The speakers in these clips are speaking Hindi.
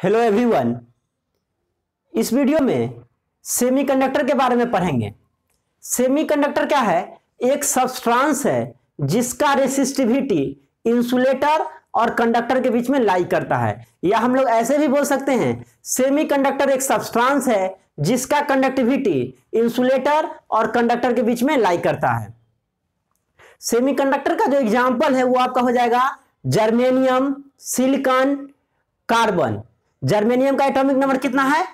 Hello everyone. इस वीडियो में सेमीकंडक्टर के बारे में पढ़ेंगे। सेमीकंडक्टर क्या है? एक सब्सटेंस है जिसका रेसिस्टिविटी इंसुलेटर और कंडक्टर के बीच में लाई करता है, या हम लोग ऐसे भी बोल सकते हैं सेमीकंडक्टर एक सब्सटेंस है जिसका कंडक्टिविटी इंसुलेटर और कंडक्टर के बीच में लाई करता है। सेमीकंडक्टर का जो एग्जाम्पल है वो आपका हो जाएगा जर्मेनियम, सिलिकॉन, कार्बन। जर्मेनियम का एटॉमिक नंबर कितना है?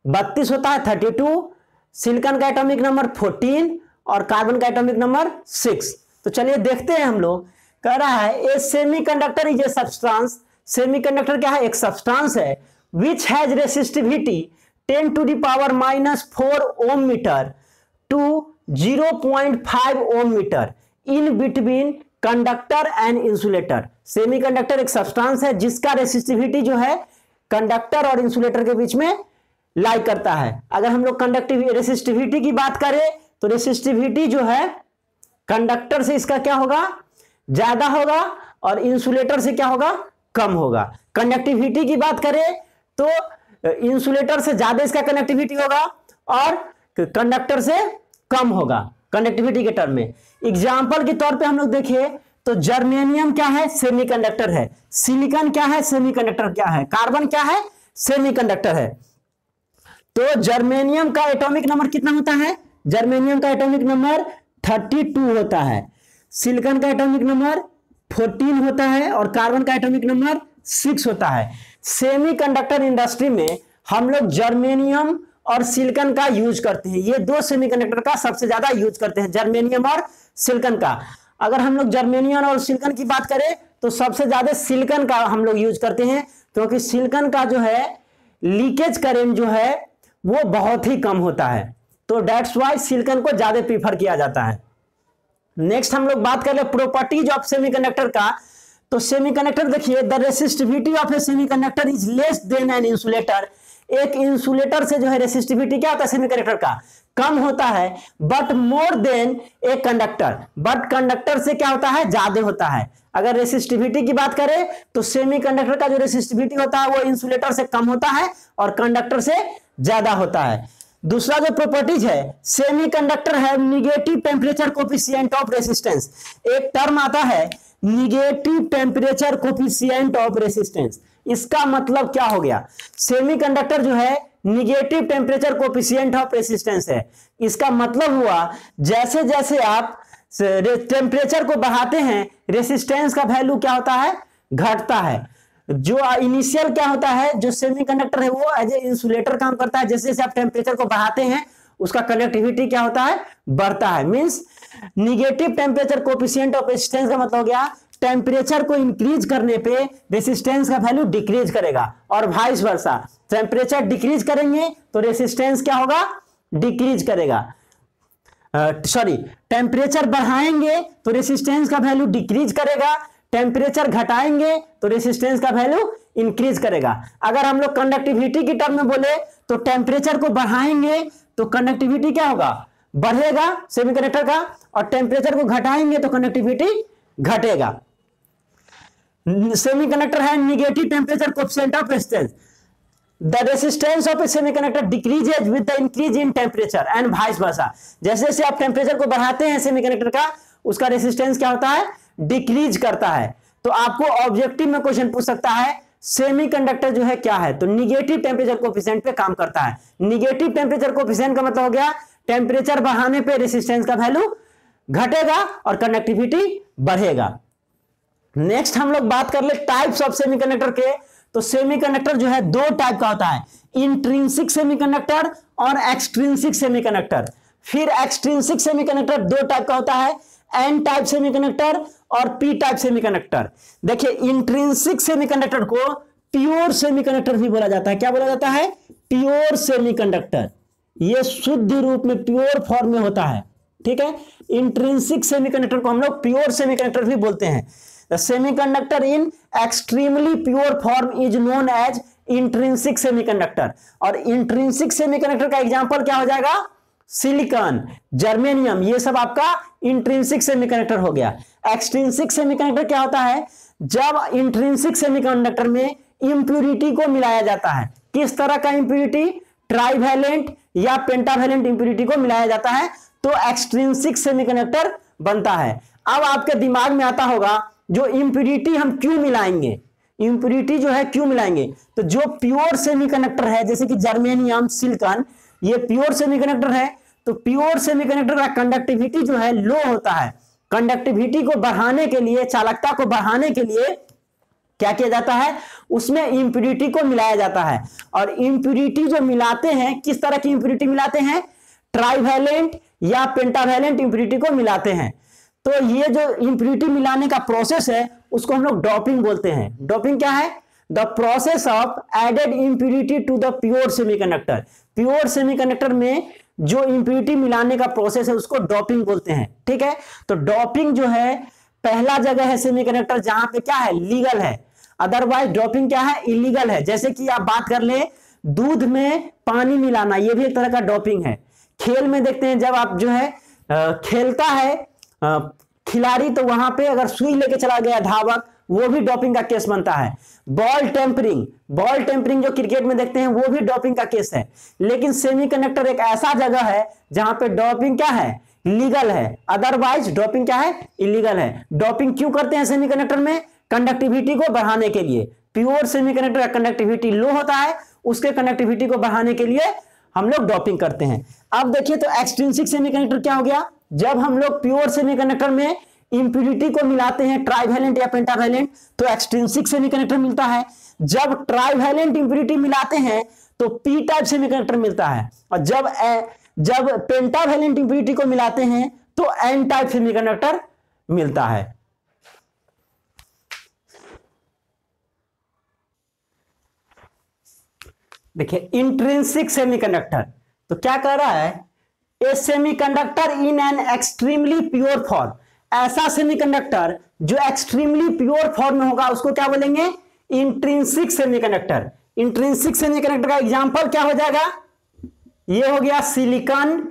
32 होता है, 32। सिलिकॉन का एटॉमिक नंबर 14 और कार्बन का एटॉमिक नंबर 6। तो चलिए देखते हैं हम लोग। कह रहा है a semiconductor is a substance. Semiconductor क्या है? एक सब्सटेंस है which has resistivity 10 to the power -4 ohm meter to 0.5 ohm meter in between conductor and insulator. Semiconductor एक सब्सटेंस है जिसका रेसिस्टिविटी जो है कंडक्टर और इंसुलेटर के बीच में लाई करता है। अगर हम लोग रेसिस्टिविटी की बात करें तो रेसिस्टिविटी जो है कंडक्टर से इसका क्या होगा? ज्यादा होगा, और इंसुलेटर से क्या होगा? कम होगा। कंडक्टिविटी की बात करें तो इंसुलेटर से ज्यादा इसका कनेक्टिविटी होगा और कंडक्टर से कम होगा कंडक्टिविटी के टर्म में। एग्जाम्पल के तौर पे हम लोग देखें तो जर्मेनियम क्या है? सेमीकंडक्टर है। सिलिकॉन क्या है? सेमीकंडक्टर क्या है? कार्बन क्या है? सेमीकंडक्टर है। तो जर्मेनियम का एटॉमिक नंबर कितना होता है? जर्मेनियम का एटॉमिक नंबर 32 होता है। सिलिकॉन का एटॉमिक नंबर 14 होता है और कार्बन का एटॉमिक नंबर 6 होता है। सेमीकंडक्टर इंडस्ट्री में हम लोग जर्मेनियम और सिलिकॉन का यूज करते हैं। ये दो सेमीकंडक्टर का सबसे ज्यादा यूज करते हैं, जर्मेनियम और सिलिकॉन का। अगर हम लोग जर्मेनियम और सिलिकॉन की बात करें तो सबसे ज्यादा सिलिकॉन का हम लोग यूज करते हैं, क्योंकि सिलिकॉन का जो है लीकेज करंट जो है वो बहुत ही कम होता है। तो दैट्स व्हाई सिलिकॉन को ज्यादा प्रीफर किया जाता है। नेक्स्ट हम लोग बात कर ले प्रॉपर्टीज ऑफ सेमीकंडक्टर का। तो सेमीकंडक्टर देखिए, the resistivity of A semiconductor is less than an insulator. एक इंसुलेटर से जो है रेसिस्टिविटी क्या होता है सेमीकंडक्टर का? कम होता है। But more than a conductor, but conductor से क्या होता है? ज्यादा होता है। अगर रेसिस्टिविटी की बात करें तो सेमीकंडक्टर का जो रेसिस्टिविटी होता है वो इंसुलेटर से कम होता है और कंडक्टर से ज्यादा होता है। दूसरा जो प्रॉपर्टीज है, सेमीकंडक्टर है negative temperature coefficient of resistance. एक टर्म आता है negative temperature coefficient of resistance. इसका मतलब क्या हो गया? सेमीकंडक्टर जो है negative temperature coefficient of resistance है। इसका मतलब हुआ जैसे जैसे आप टेम्परेचर को बढ़ाते हैं रेसिस्टेंस का वैल्यू क्या होता है? घटता है। जो इनिशियल क्या होता है, जो सेमीकंडक्टर है वो एज ए इंसुलेटर काम करता है। जैसे जैसे आप टेम्परेचर को बढ़ाते हैं उसका कंडक्टिविटी क्या होता है? बढ़ता है। Means negative temperature coefficient of resistance का मतलब हो गया टेम्परेचर को इंक्रीज करने पे रेसिस्टेंस का वैल्यू डिक्रीज करेगा, और वाइस वर्सा। टेम्परेचर डिक्रीज करेंगे तो रेसिस्टेंस क्या होगा? डिक्रीज करेगा। टेम्परेचर बढ़ाएंगे तो रेसिस्टेंस का वैल्यू डिक्रीज करेगा, टेम्परेचर घटाएंगे तो रेसिस्टेंस का वैल्यू इंक्रीज करेगा। अगर हम लोग कंडक्टिविटी की टर्म में बोले तो टेम्परेचर को बढ़ाएंगे तो कंडक्टिविटी क्या होगा? बढ़ेगा सेमीकंडक्टर का, और टेम्परेचर को घटाएंगे तो कंडक्टिविटी घटेगा। सेमीकंडक्टर है negative temperature coefficient of resistance. The resistance of A semiconductor decreases with the increase in temperature and vice versa. जैसे जैसे आप टेम्परेचर को बढ़ाते हैं सेमीकंडक्टर का, उसका रेजिस्टेंस क्या होता है? डिक्रीज करता है। तो आपको ऑब्जेक्टिव में क्वेश्चन पूछ सकता है सेमीकंडक्टर जो है क्या है? तो निगेटिव टेम्परेचर कोएफिशिएंट पे काम करता है। निगेटिव टेम्परेचर कोएफिशिएंट का मतलब हो गया टेम्परेचर बढ़ाने पे रेजिस्टेंस का वैल्यू घटेगा और कंडक्टिविटी बढ़ेगा। नेक्स्ट हम लोग बात कर ले टाइप्स ऑफ सेमीकंडक्टर के। तो सेमीकंडक्टर जो है दो टाइप का होता है, इंट्रिंसिक सेमीकंडक्टर और एक्सट्रिंसिक सेमीकंडक्टर। फिर एक्सट्रिंसिक सेमीकंडक्टर दो टाइप का होता है, एन टाइप सेमीकंडक्टर और पी टाइप सेमीकंडक्टर। देखिए इंट्रिंसिक सेमीकंडक्टर को प्योर सेमीकंडक्टर भी बोला जाता है। क्या बोला जाता है? Pure semiconductor. ये शुद्ध रूप में प्योर फॉर्म में होता है, ठीक है। इंट्रिंसिक सेमीकंडक्टर को हम लोग प्योर सेमीकंडक्टर भी बोलते हैं। The semiconductor in extremely pure form is known as intrinsic semiconductor. और इंट्रिंसिक सेमीकंडक्टर का एग्जांपल क्या हो जाएगा? सिलिकॉन, जर्मेनियम, ये सब आपका इंट्रिंसिक सेमीकंडक्टर हो गया। एक्सट्रिंसिक सेमीकंडक्टर क्या होता है? जब इंट्रिंसिक सेमीकंडक्टर में इंप्यूरिटी को मिलाया जाता है। किस तरह का इंप्यूरिटी? ट्राइवैलेंट या पेंटावैलेंट इंप्यूरिटी को मिलाया जाता है तो एक्सट्रिंसिक सेमीकंडक्टर बनता है। अब आपके दिमाग में आता होगा जो इंप्यूरिटी हम क्यों मिलाएंगे, इंप्यूरिटी जो है क्यों मिलाएंगे? तो जो प्योर सेमीकंडक्टर है जैसे कि जर्मेनियम, सिलिकॉन, ये प्योर सेमीकंडक्टर है, तो प्योर सेमीकंडक्टर का कंडक्टिविटी जो है लो होता है। कंडक्टिविटी को बढ़ाने के लिए, चालकता को बढ़ाने के लिए क्या किया जाता है? उसमें इंप्यूरिटी को मिलाया जाता है। और इंप्यूरिटी जो मिलाते हैं, किस तरह की इंप्यूरिटी मिलाते हैं? ट्राइवैलेंट या पेंटावैलेंट इंप्यूरिटी को मिलाते हैं। तो ये जो इंप्यूरिटी मिलाने का प्रोसेस है उसको हम लोग डोपिंग बोलते हैं। डोपिंग क्या है? The process of added impurity to the pure semiconductor. Pure semiconductor में जो इंप्यूरिटी मिलाने का प्रोसेस है उसको डोपिंग बोलते हैं। ठीक है, तो डोपिंग जो है पहला जगह है सेमीकंडक्टर जहां पे क्या है? लीगल है। अदरवाइज डोपिंग क्या है? इलीगल है। जैसे कि आप बात कर ले दूध में पानी मिलाना, ये भी एक तरह का डोपिंग है। खेल में देखते हैं जब आप जो है खेलता है खिलाड़ी, तो वहां पे अगर सुई लेके चला गया धावक, वो भी डोपिंग का केस बनता है। बॉल टेम्परिंग, बॉल टेम्परिंग जो क्रिकेट में देखते हैं वो भी डोपिंग का केस है। लेकिन सेमीकंडक्टर एक ऐसा जगह है जहां पे डोपिंग क्या है? लीगल है। अदरवाइज डोपिंग क्या है? इलीगल है। डोपिंग क्यों करते हैं सेमीकंडक्टर में? कंडक्टिविटी को बढ़ाने के लिए। प्योर सेमीकंडक्टर का कंडक्टिविटी लो होता है, उसके कंडक्टिविटी को बढ़ाने के लिए हम लोग डोपिंग करते हैं। अब देखिए तो एक्सट्रिंसिक सेमीकंडक्टर क्या हो गया? जब हम लोग प्योर सेमीकंडक्टर में इंप्यूरिटी को मिलाते हैं ट्राइवैलेंट या पेंटावैलेंट तो एक्सट्रिंसिक सेमीकंडक्टर मिलता है। जब ट्राइवैलेंट इंप्यूरिटी मिलाते हैं तो पी टाइप सेमीकंडक्टर मिलता है। और जब पेंटावैलेंट इंप्यूरिटी को मिलाते हैं तो एन टाइप सेमीकंडक्टर मिलता है। देखिए इंट्रिंसिक सेमीकंडक्टर तो क्या कह रहा है? A semiconductor in an extremely pure form. ऐसा सेमीकंडक्टर जो एक्सट्रीमली प्योर फॉर्म में होगा उसको क्या बोलेंगे? Intrinsic semiconductor. इंट्रिंसिक सेमीकंडक्टर का एग्जांपल क्या हो जाएगा? ये हो गया सिलिकॉन,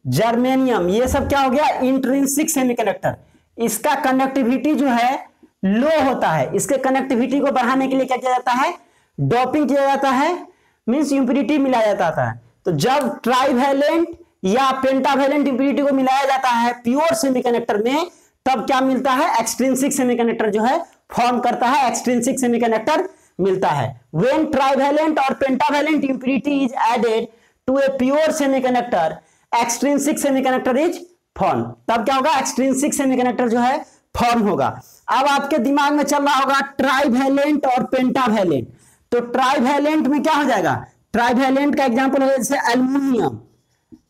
जर्मेनियम, ये सब क्या हो गया? Intrinsic semiconductor. इसका कंडक्टिविटी जो है लो होता है। इसके कंडक्टिविटी को बढ़ाने के लिए क्या किया जाता है? डोपिंग किया जाता है, मींस इंप्यूरिटी मिलाया जाता है। तो जब ट्राइवैलेंट या पेंटावैलेंट इंप्यूरिटी को मिलाया जाता है प्योर सेमीकंडक्टर में, तब क्या मिलता है? एक्सट्रिंसिक सेमीकंडक्टर जो है फॉर्म करता है, एक्सट्रिंसिक सेमीकंडक्टर मिलता है। व्हेन ट्राइवैलेंट और pentavalent impurity is added to a pure semiconductor, extrinsic semiconductor is form. तब क्या होगा? एक्सट्रिंसिक सेमीकंडक्टर जो है फॉर्म होगा। अब आपके दिमाग में चल रहा होगा ट्राइवैलेंट और पेंटावैलेंट। तो ट्राइवैलेंट में क्या हो जाएगा? ट्राइवैलेंट का एग्जांपल है जैसे एल्युमिनियम।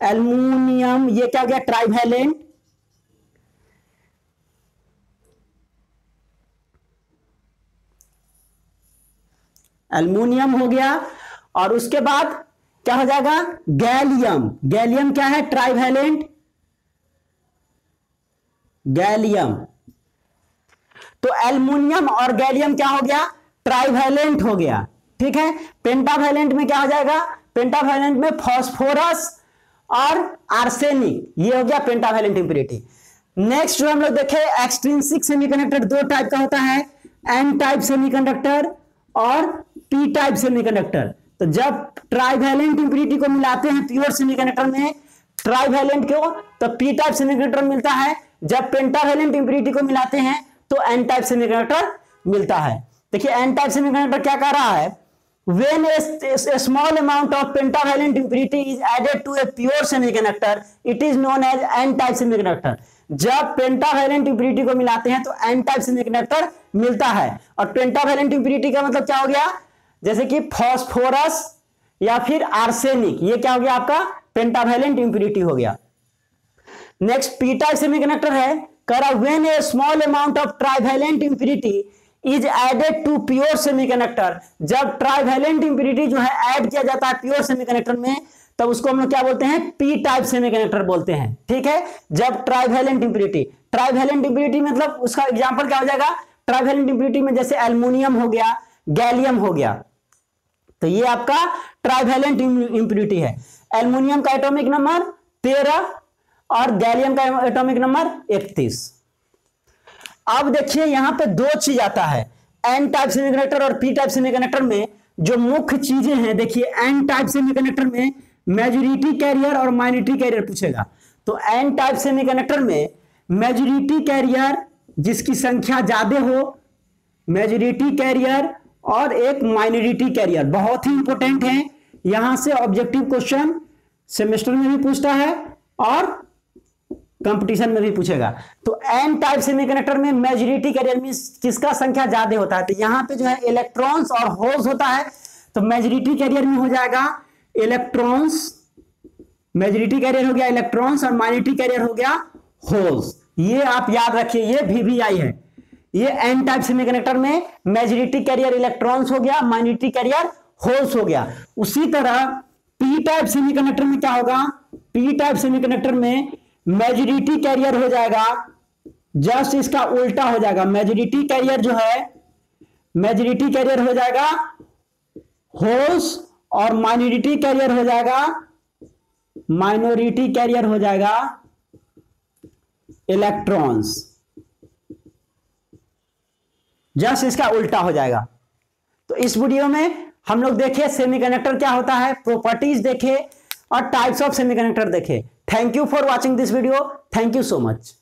एल्युमिनियम ये क्या हो गया? ट्राइवैलेंट। एल्युमिनियम हो गया। और उसके बाद क्या हो जाएगा? गैलियम। गैलियम क्या है? Trivalent gallium. तो एल्युमिनियम और गैलियम क्या हो गया? ट्राइवैलेंट हो गया। ठीक है। पेंटावैलेंट में क्या हो जाएगा? पेंटावैलेंट में फास्फोरस और आर्सेनिक, ये हो गया पेंटावैलेंट इंप्यूरिटी। नेक्स्ट जो हम लोग देखे एक्सट्रिंसिक सेमीकंडक्टर दो टाइप का होता है, एन टाइप सेमीकंडक्टर और पी टाइप सेमीकंडक्टर। तो जब ट्राइवैलेंट इंप्यूरिटी को मिलाते हैं प्योर सेमीकंडक्टर में, ट्राइवैलेंट को, तो पी टाइप सेमीकंडक्टर मिलता है। जब पेंटावैलेंट इंप्यूरिटी को मिलाते हैं तो एन टाइप सेमीकंडक्टर मिलता है। देखिए एन टाइप सेमीकंडक्टर क्या कह रहा है? When a small amount of pentavalent impurity is added to a pure semiconductor, it is known as n-type semiconductor. जब पेंटावैलेंट इंप्यूरिटी को मिलाते हैं तो एन टाइप सेमीकंडक्टर मिलता है। और पेंटावैलेंट इंप्यूरिटी का मतलब क्या हो गया? जैसे कि फास्फोरस या फिर आर्सेनिक, ये क्या हो गया? आपका पेंटावैलेंट इंप्यूरिटी हो गया। नेक्स्ट पी टाइप सेमीकंडक्टर है, कह रहा when a small amount of trivalent impurity is added to pure semiconductor. जब ट्राइवैलेंट इंप्यूरिटी जो है ऐड किया जाता है प्योर सेमीकंडक्टर में, तब उसको हम लोग क्या बोलते हैं? पी टाइप सेमीकंडक्टर बोलते हैं। ठीक है। जब ट्राइवैलेंट इंप्यूरिटी मतलब उसका एग्जांपल क्या हो जाएगा? ट्राइवैलेंट इंप्यूरिटी में जैसे एल्युमिनियम हो गया, गैलियम हो गया, तो ये आपका ट्राइवैलेंट इंप्यूरिटी है। एल्युमिनियम का एटॉमिक नंबर 13 और गैलियम का एटॉमिक नंबर 31। अब देखिए यहां पे दो चीज आता है, एन टाइप सेमीकंडक्टर और पी टाइप सेमीकंडक्टर में जो मुख्य चीजें हैं, देखिए एन टाइप सेमीकंडक्टर में मेजॉरिटी कैरियर और माइनॉरिटी कैरियर पूछेगा। तो एन टाइप सेमीकंडक्टर में मेजॉरिटी कैरियर जिसकी संख्या ज्यादा हो, मेजॉरिटी कैरियर और एक माइनॉरिटी कैरियर, बहुत ही इंपॉर्टेंट है। यहां से ऑब्जेक्टिव क्वेश्चन सेमेस्टर में भी पूछता है और कंपटीशन में भी पूछेगा। तो एन टाइप सेमीकंडक्टर में मेजॉरिटी कैरियर में किसका संख्या ज्यादा होता है, तो यहां पे जो है इलेक्ट्रॉन्स और होल्स होता है। तो मेजॉरिटी कैरियर में हो जाएगा इलेक्ट्रॉन्स, मेजॉरिटी कैरियर हो गया इलेक्ट्रॉन्स और माइनॉरिटी कैरियर हो गया होल्स। ये आप याद रखिए, ये VVI है। ये एन टाइप सेमीकंडक्टर में मेजॉरिटी कैरियर इलेक्ट्रॉन्स हो गया, माइनॉरिटी कैरियर होल्स हो गया। उसी तरह पी टाइप सेमीकंडक्टर में क्या होगा, पी टाइप सेमीकंडक्टर में मेजॉरिटी कैरियर हो जाएगा, जस्ट इसका उल्टा हो जाएगा। मेजॉरिटी कैरियर जो है, मेजॉरिटी कैरियर हो जाएगा होल्स और माइनॉरिटी कैरियर हो जाएगा, माइनॉरिटी कैरियर हो जाएगा इलेक्ट्रॉन्स, जस्ट इसका उल्टा हो जाएगा। तो इस वीडियो में हम लोग देखे सेमीकंडक्टर क्या होता है, प्रॉपर्टीज देखे और टाइप्स ऑफ सेमीकंडक्टर देखे। Thank you for watching this video, thank you so much.